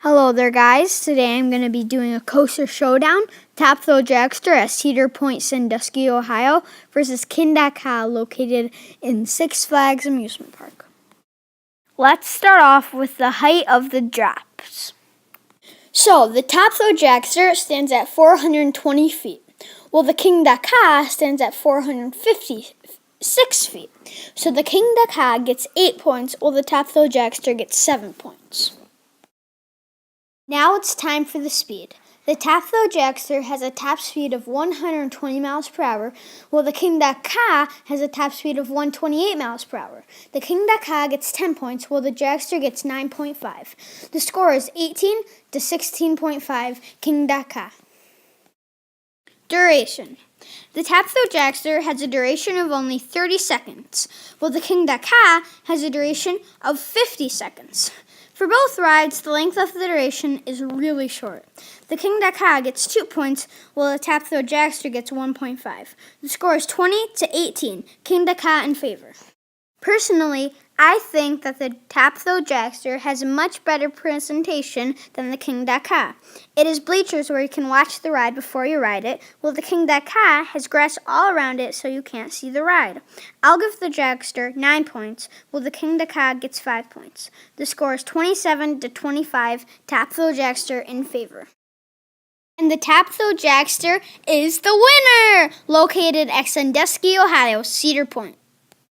Hello there, guys. Today I'm going to be doing a coaster showdown. Tapthrow Dragster at Cedar Point, Sandusky, Ohio versus Kingda located in Six Flags Amusement Park. Let's start off with the height of the drops. So, the Tapthrow Dragster stands at 420 feet, while the Kingda stands at 456 feet. So the Kingda gets 8 points, while the Tapthrow Dragster gets 7 points. Now it's time for the speed. The Tapthrow Dragster has a top speed of 120 miles per hour, while the Kingda has a top speed of 128 miles per hour. The Kingda gets 10 points, while the Dragster gets 9.5. The score is 18 to 16.5 Kingda. Duration. The Tapthrow Dragster has a duration of only 30 seconds, while the Kingda has a duration of 50 seconds. For both rides, the length of the duration is really short. The Kingda gets 2 points, while the Tapthrow Dragster gets 1.5. The score is 20 to 18, Kingda in favor. Personally, I think that the Tapthrow Dragster has a much better presentation than the Kingda. It has bleachers where you can watch the ride before you ride it, while the Kingda has grass all around it so you can't see the ride. I'll give the Dragster 9 points, while the Kingda gets 5 points. The score is 27 to 25, Tapthrow Dragster in favor. And the Tapthrow Dragster is the winner, located at Sandusky, Ohio, Cedar Point.